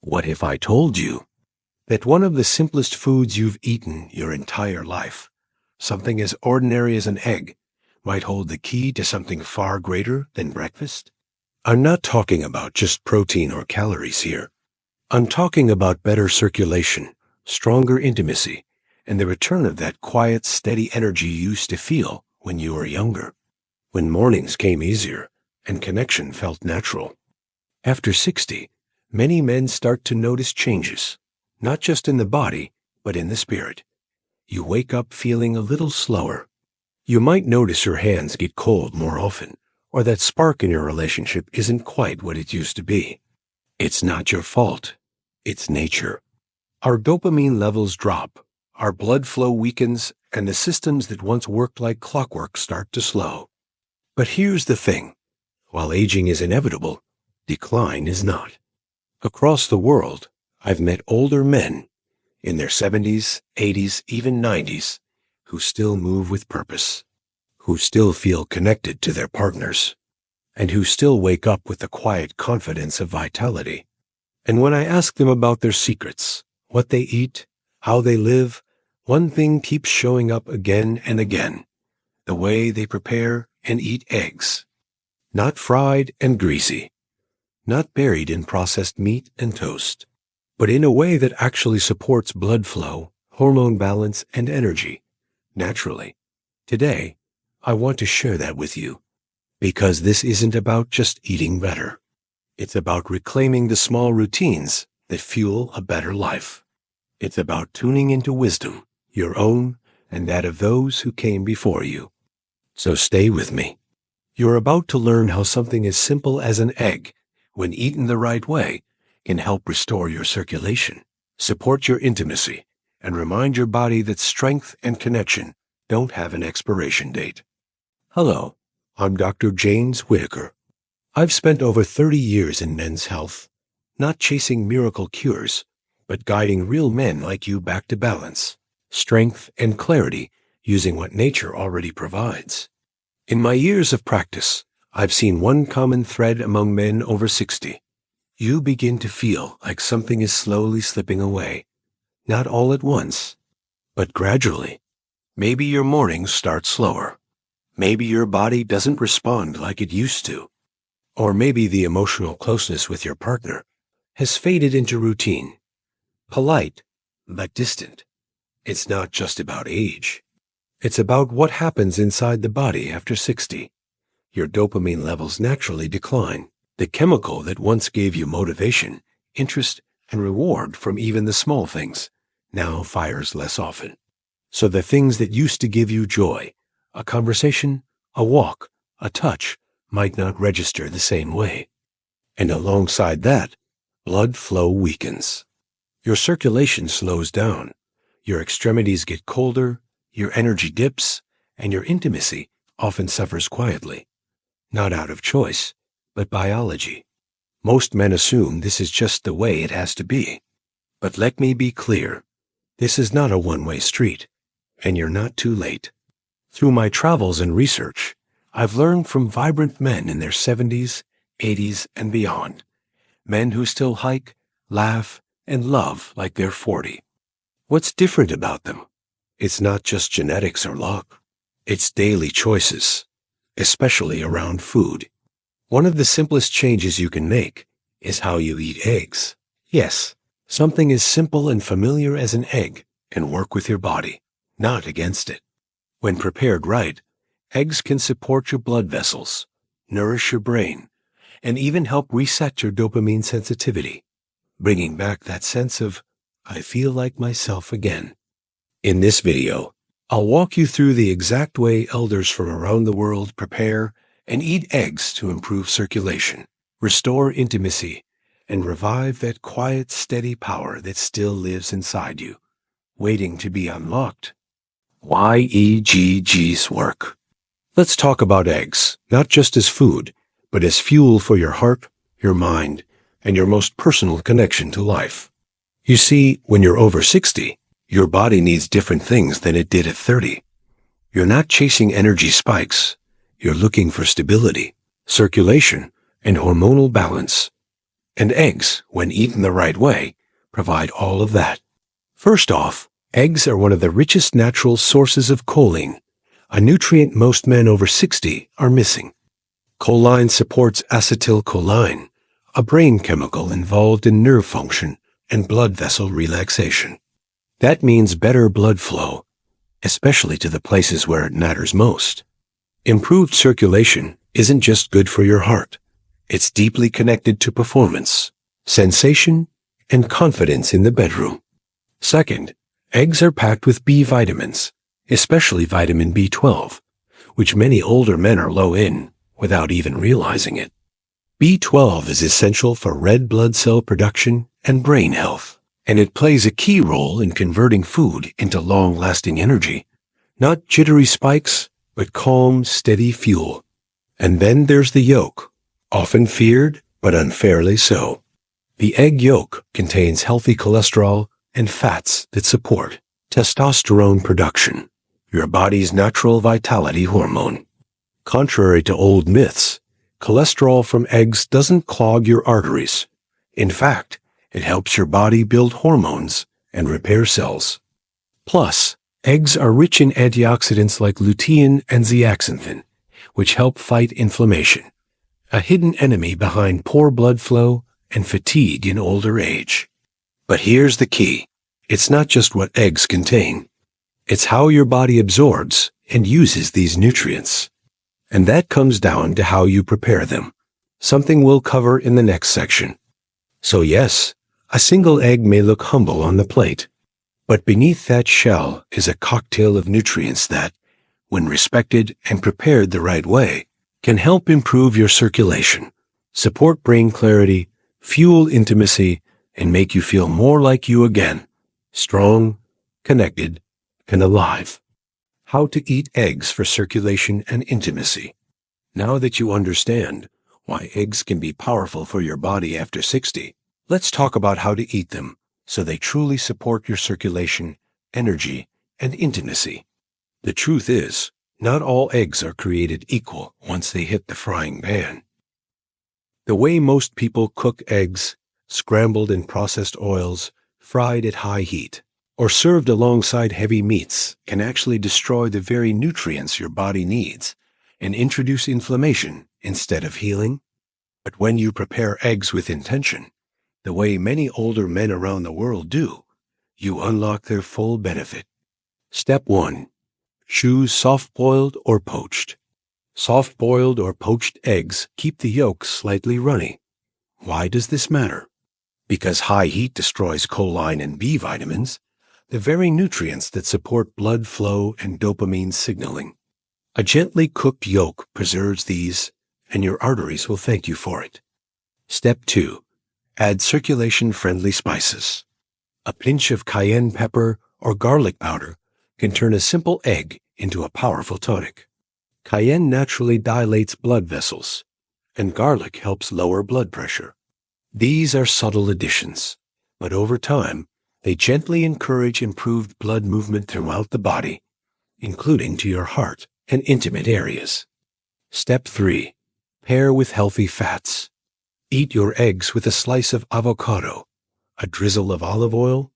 What if I told you that one of the simplest foods you've eaten your entire life, something as ordinary as an egg, might hold the key to something far greater than breakfast? I'm not talking about just protein or calories here. I'm talking about better circulation, stronger intimacy, and the return of that quiet, steady energy you used to feel when you were younger, when mornings came easier and connection felt natural. After 60, many men start to notice changes, not just in the body, but in the spirit. You wake up feeling a little slower. You might notice your hands get cold more often, or that spark in your relationship isn't quite what it used to be. It's not your fault. It's nature. Our dopamine levels drop, our blood flow weakens, and the systems that once worked like clockwork start to slow. But here's the thing. While aging is inevitable, decline is not. Across the world, I've met older men in their 70s, 80s, even 90s, who still move with purpose, who still feel connected to their partners, and who still wake up with the quiet confidence of vitality. And when I ask them about their secrets, what they eat, how they live, one thing keeps showing up again and again: the way they prepare and eat eggs. Not fried and greasy, not buried in processed meat and toast, but in a way that actually supports blood flow, hormone balance, and energy, naturally. Today, I want to share that with you, because this isn't about just eating better. It's about reclaiming the small routines that fuel a better life. It's about tuning into wisdom, your own and that of those who came before you. So stay with me. You're about to learn how something as simple as an egg, when eaten the right way, can help restore your circulation, support your intimacy, and remind your body that strength and connection don't have an expiration date. Hello, I'm Dr. James Whitaker. I've spent over 30 years in men's health, not chasing miracle cures, but guiding real men like you back to balance, strength, and clarity using what nature already provides. In my years of practice, I've seen one common thread among men over 60. You begin to feel like something is slowly slipping away, not all at once, but gradually. Maybe your mornings start slower. Maybe your body doesn't respond like it used to. Or maybe the emotional closeness with your partner has faded into routine. Polite, but distant. It's not just about age. It's about what happens inside the body after 60. Your dopamine levels naturally decline. The chemical that once gave you motivation, interest, and reward from even the small things now fires less often. So the things that used to give you joy, a conversation, a walk, a touch, might not register the same way. And alongside that, blood flow weakens. Your circulation slows down. Your extremities get colder, your energy dips, and your intimacy often suffers quietly. Not out of choice, but biology. Most men assume this is just the way it has to be. But let me be clear. This is not a one-way street, and you're not too late. Through my travels and research, I've learned from vibrant men in their 70s, 80s, and beyond. Men who still hike, laugh, and love like they're 40. What's different about them? It's not just genetics or luck. It's daily choices, especially around food. One of the simplest changes you can make is how you eat eggs. Yes, something as simple and familiar as an egg can work with your body, not against it. When prepared right, eggs can support your blood vessels, nourish your brain, and even help reset your dopamine sensitivity, bringing back that sense of, I feel like myself again. In this video, I'll walk you through the exact way elders from around the world prepare and eat eggs to improve circulation, restore intimacy, and revive that quiet, steady power that still lives inside you, waiting to be unlocked. Why EGGs work. Let's talk about eggs, not just as food, but as fuel for your heart, your mind, and your most personal connection to life. You see, when you're over 60, your body needs different things than it did at 30. You're not chasing energy spikes. You're looking for stability, circulation, and hormonal balance. And eggs, when eaten the right way, provide all of that. First off, eggs are one of the richest natural sources of choline, a nutrient most men over 60 are missing. Choline supports acetylcholine, a brain chemical involved in nerve function and blood vessel relaxation. That means better blood flow, especially to the places where it matters most. Improved circulation isn't just good for your heart. It's deeply connected to performance, sensation, and confidence in the bedroom. Second, eggs are packed with B vitamins, especially vitamin B12, which many older men are low in without even realizing it. B12 is essential for red blood cell production and brain health, and it plays a key role in converting food into long-lasting energy. Not jittery spikes, but calm, steady fuel. And then there's the yolk, often feared, but unfairly so. The egg yolk contains healthy cholesterol and fats that support testosterone production, your body's natural vitality hormone. Contrary to old myths, cholesterol from eggs doesn't clog your arteries. In fact, it helps your body build hormones and repair cells. Plus, eggs are rich in antioxidants like lutein and zeaxanthin, which help fight inflammation, a hidden enemy behind poor blood flow and fatigue in older age. But here's the key. It's not just what eggs contain. It's how your body absorbs and uses these nutrients. And that comes down to how you prepare them, something we'll cover in the next section. So yes, a single egg may look humble on the plate, but beneath that shell is a cocktail of nutrients that, when respected and prepared the right way, can help improve your circulation, support brain clarity, fuel intimacy, and make you feel more like you again, strong, connected, and alive. How to eat eggs for circulation and intimacy. Now that you understand why eggs can be powerful for your body after 60, let's talk about how to eat them so they truly support your circulation, energy, and intimacy. The truth is, not all eggs are created equal once they hit the frying pan. The way most people cook eggs, scrambled in processed oils, fried at high heat, or served alongside heavy meats, can actually destroy the very nutrients your body needs and introduce inflammation instead of healing. But when you prepare eggs with intention, the way many older men around the world do, you unlock their full benefit. Step 1. Choose soft-boiled or poached. Soft-boiled or poached eggs keep the yolks slightly runny. Why does this matter? Because high heat destroys choline and B vitamins, the very nutrients that support blood flow and dopamine signaling. A gently cooked yolk preserves these, and your arteries will thank you for it. Step 2. Add circulation-friendly spices. A pinch of cayenne pepper or garlic powder can turn a simple egg into a powerful tonic. Cayenne naturally dilates blood vessels, and garlic helps lower blood pressure. These are subtle additions, but over time, they gently encourage improved blood movement throughout the body, including to your heart and intimate areas. Step 3. Pair with healthy fats. Eat your eggs with a slice of avocado, a drizzle of olive oil,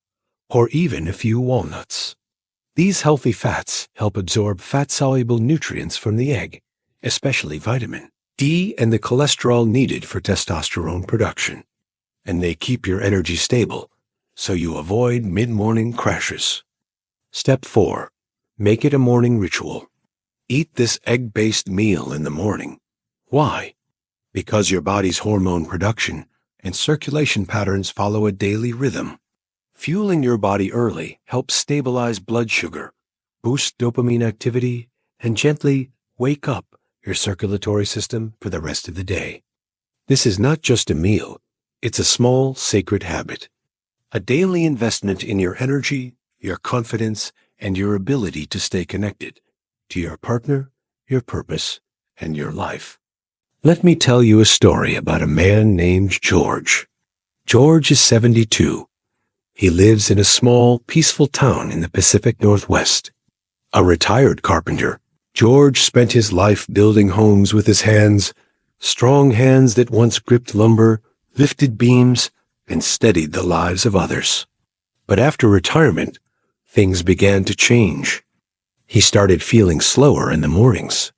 or even a few walnuts. These healthy fats help absorb fat-soluble nutrients from the egg, especially vitamin D and the cholesterol needed for testosterone production. And they keep your energy stable, so you avoid mid-morning crashes. Step 4. Make it a morning ritual. Eat this egg-based meal in the morning. Why? Because your body's hormone production and circulation patterns follow a daily rhythm. Fueling your body early helps stabilize blood sugar, boost dopamine activity, and gently wake up your circulatory system for the rest of the day. This is not just a meal, it's a small, sacred habit. A daily investment in your energy, your confidence, and your ability to stay connected to your partner, your purpose, and your life. Let me tell you a story about a man named George. George is 72. He lives in a small, peaceful town in the Pacific Northwest. A retired carpenter, George spent his life building homes with his hands, strong hands that once gripped lumber, lifted beams, and steadied the lives of others. But after retirement, things began to change. He started feeling slower in the mornings.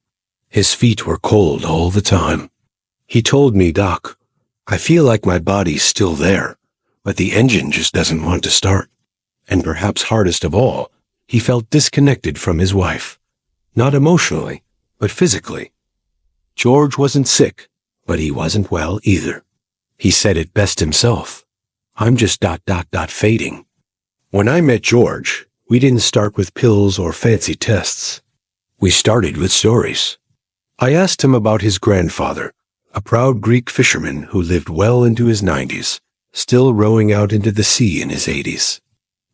His feet were cold all the time. He told me, "Doc, I feel like my body's still there, but the engine just doesn't want to start." And perhaps hardest of all, he felt disconnected from his wife. Not emotionally, but physically. George wasn't sick, but he wasn't well either. He said it best himself. "I'm just fading." When I met George, we didn't start with pills or fancy tests. We started with stories. I asked him about his grandfather, a proud Greek fisherman who lived well into his 90s, still rowing out into the sea in his 80s.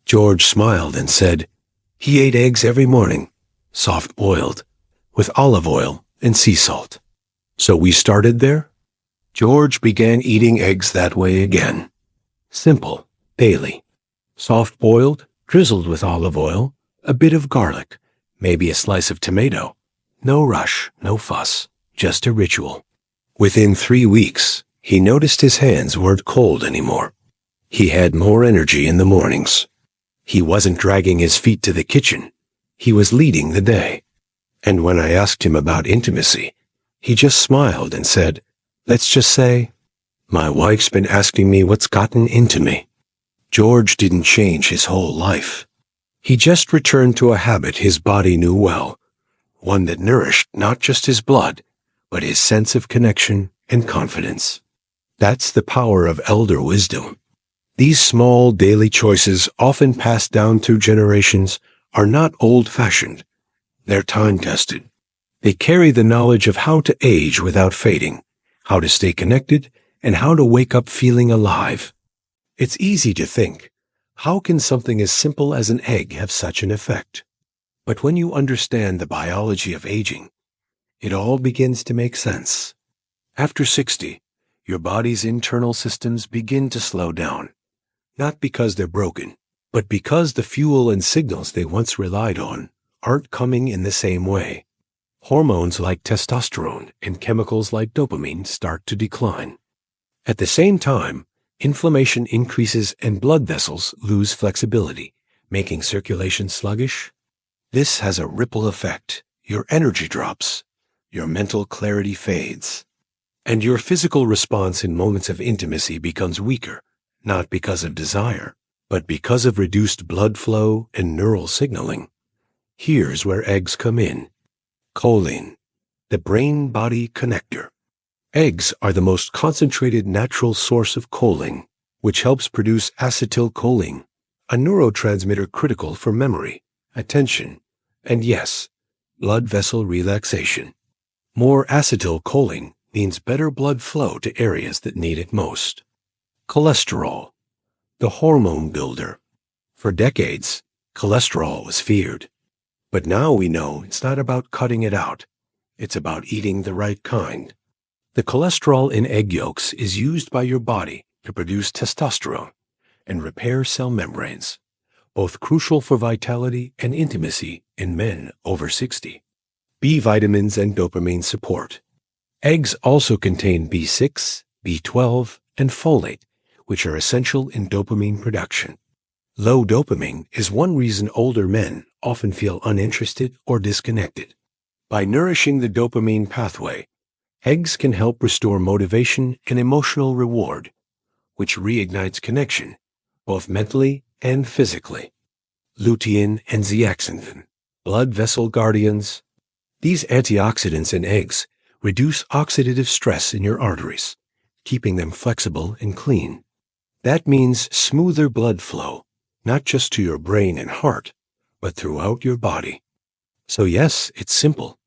George smiled and said he ate eggs every morning, soft-boiled, with olive oil and sea salt. So we started there. George began eating eggs that way again. Simple, daily. Soft-boiled, drizzled with olive oil, a bit of garlic, maybe a slice of tomato. No rush, no fuss, just a ritual. Within 3 weeks, he noticed his hands weren't cold anymore. He had more energy in the mornings. He wasn't dragging his feet to the kitchen. He was leading the day. And when I asked him about intimacy, he just smiled and said, "Let's just say, my wife's been asking me what's gotten into me." George didn't change his whole life. He just returned to a habit his body knew well, one that nourished not just his blood, but his sense of connection and confidence. That's the power of elder wisdom. These small daily choices, often passed down through generations, are not old-fashioned. They're time-tested. They carry the knowledge of how to age without fading, how to stay connected, and how to wake up feeling alive. It's easy to think, how can something as simple as an egg have such an effect? But when you understand the biology of aging, it all begins to make sense. After 60, your body's internal systems begin to slow down, not because they're broken, but because the fuel and signals they once relied on aren't coming in the same way. Hormones like testosterone and chemicals like dopamine start to decline. At the same time, inflammation increases and blood vessels lose flexibility, making circulation sluggish. This has a ripple effect. Your energy drops, your mental clarity fades, and your physical response in moments of intimacy becomes weaker, not because of desire, but because of reduced blood flow and neural signaling. Here's where eggs come in. Choline, the brain-body connector. Eggs are the most concentrated natural source of choline, which helps produce acetylcholine, a neurotransmitter critical for memory, attention, and yes, blood vessel relaxation. More acetylcholine means better blood flow to areas that need it most. Cholesterol, the hormone builder. For decades, cholesterol was feared. But now we know it's not about cutting it out. It's about eating the right kind. The cholesterol in egg yolks is used by your body to produce testosterone and repair cell membranes, both crucial for vitality and intimacy in men over 60. B vitamins and dopamine support. Eggs also contain B6, B12, and folate, which are essential in dopamine production. Low dopamine is one reason older men often feel uninterested or disconnected. By nourishing the dopamine pathway, eggs can help restore motivation and emotional reward, which reignites connection, both mentally and physically. Lutein and zeaxanthin, blood vessel guardians. These antioxidants in eggs reduce oxidative stress in your arteries, keeping them flexible and clean. That means smoother blood flow, not just to your brain and heart, but throughout your body. So yes, it's simple,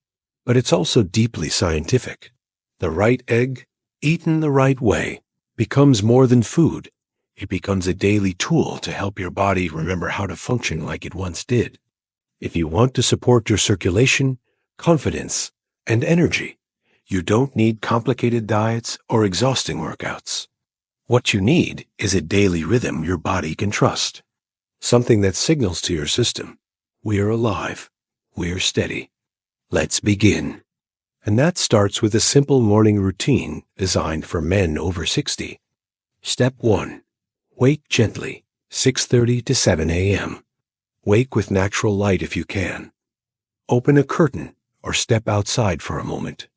but it's also deeply scientific. The right egg, eaten the right way, becomes more than food. It becomes a daily tool to help your body remember how to function like it once did. If you want to support your circulation, confidence, and energy, you don't need complicated diets or exhausting workouts. What you need is a daily rhythm your body can trust. Something that signals to your system, we're alive, we're steady. Let's begin. And that starts with a simple morning routine designed for men over 60. Step 1. Wake gently, 6:30 to 7 a.m. Wake with natural light if you can. Open a curtain or step outside for a moment.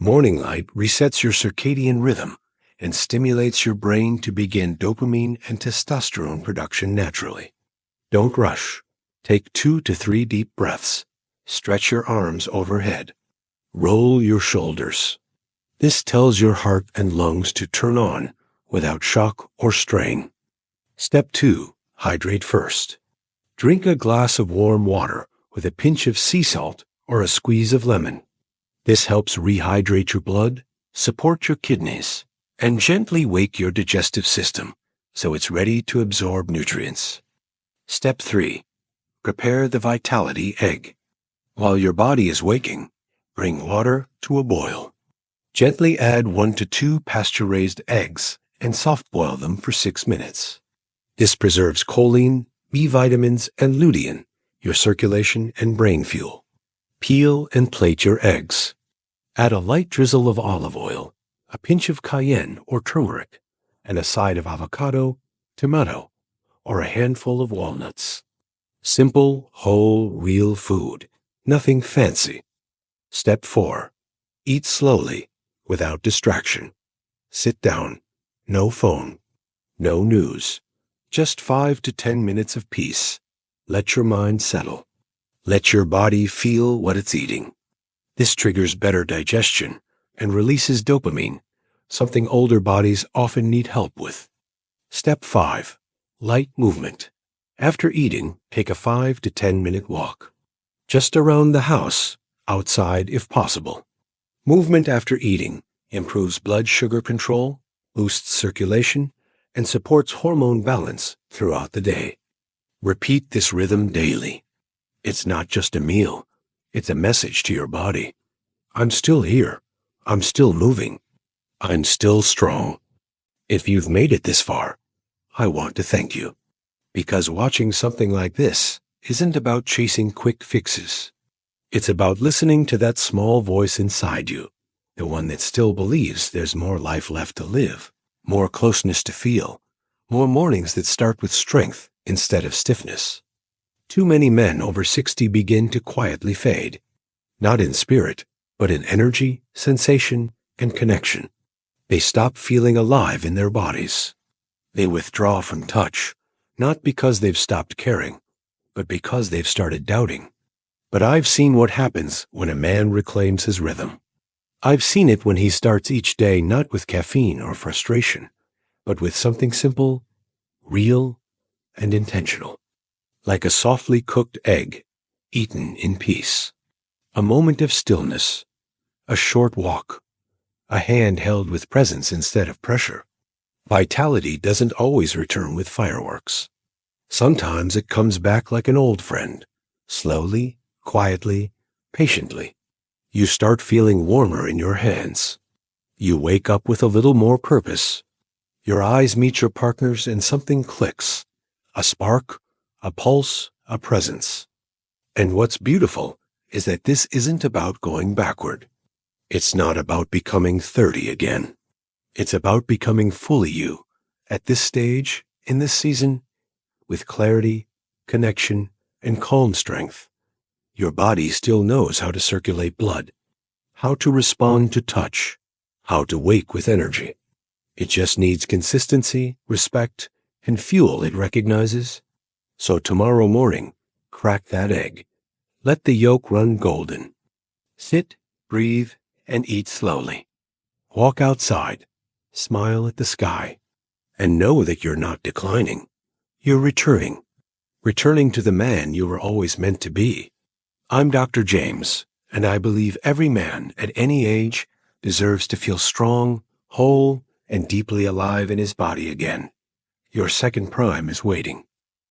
Morning light resets your circadian rhythm and stimulates your brain to begin dopamine and testosterone production naturally. Don't rush. Take 2 to 3 deep breaths. Stretch your arms overhead. Roll your shoulders. This tells your heart and lungs to turn on without shock or strain. Step 2. Hydrate first. Drink a glass of warm water with a pinch of sea salt or a squeeze of lemon. This helps rehydrate your blood, support your kidneys, and gently wake your digestive system so it's ready to absorb nutrients. Step 3. Prepare the vitality egg. While your body is waking, bring water to a boil. Gently add 1 to 2 pasture-raised eggs and soft boil them for 6 minutes. This preserves choline, B vitamins, and lutein, your circulation and brain fuel. Peel and plate your eggs. Add a light drizzle of olive oil, a pinch of cayenne or turmeric, and a side of avocado, tomato, or a handful of walnuts. Simple, whole, real food. Nothing fancy. Step 4. Eat slowly, without distraction. Sit down. No phone. No news. Just 5 to 10 minutes of peace. Let your mind settle. Let your body feel what it's eating. This triggers better digestion and releases dopamine, something older bodies often need help with. Step 5. Light movement. After eating, take a 5 to 10 minute walk. Just around the house, outside if possible. Movement after eating improves blood sugar control, boosts circulation, and supports hormone balance throughout the day. Repeat this rhythm daily. It's not just a meal, it's a message to your body. I'm still here. I'm still moving. I'm still strong. If you've made it this far, I want to thank you. Because watching something like this isn't about chasing quick fixes. It's about listening to that small voice inside you, the one that still believes there's more life left to live, more closeness to feel, more mornings that start with strength instead of stiffness. Too many men over 60 begin to quietly fade, not in spirit, but in energy, sensation, and connection. They stop feeling alive in their bodies. They withdraw from touch, not because they've stopped caring, but because they've started doubting. But I've seen what happens when a man reclaims his rhythm. I've seen it when he starts each day not with caffeine or frustration, but with something simple, real, and intentional. Like a softly cooked egg, eaten in peace. A moment of stillness, a short walk, a hand held with presence instead of pressure. Vitality doesn't always return with fireworks. Sometimes it comes back like an old friend, slowly, quietly, patiently. You start feeling warmer in your hands. You wake up with a little more purpose. Your eyes meet your partner's and something clicks. A spark, a pulse, a presence. And what's beautiful is that this isn't about going backward. It's not about becoming 30 again. It's about becoming fully you, at this stage, in this season, with clarity, connection, and calm strength. Your body still knows how to circulate blood, how to respond to touch, how to wake with energy. It just needs consistency, respect, and fuel it recognizes. So tomorrow morning, crack that egg. Let the yolk run golden. Sit, breathe, and eat slowly. Walk outside, smile at the sky, and know that you're not declining. You're returning to the man you were always meant to be. I'm Dr. James, and I believe every man at any age deserves to feel strong, whole, and deeply alive in his body again. Your second prime is waiting.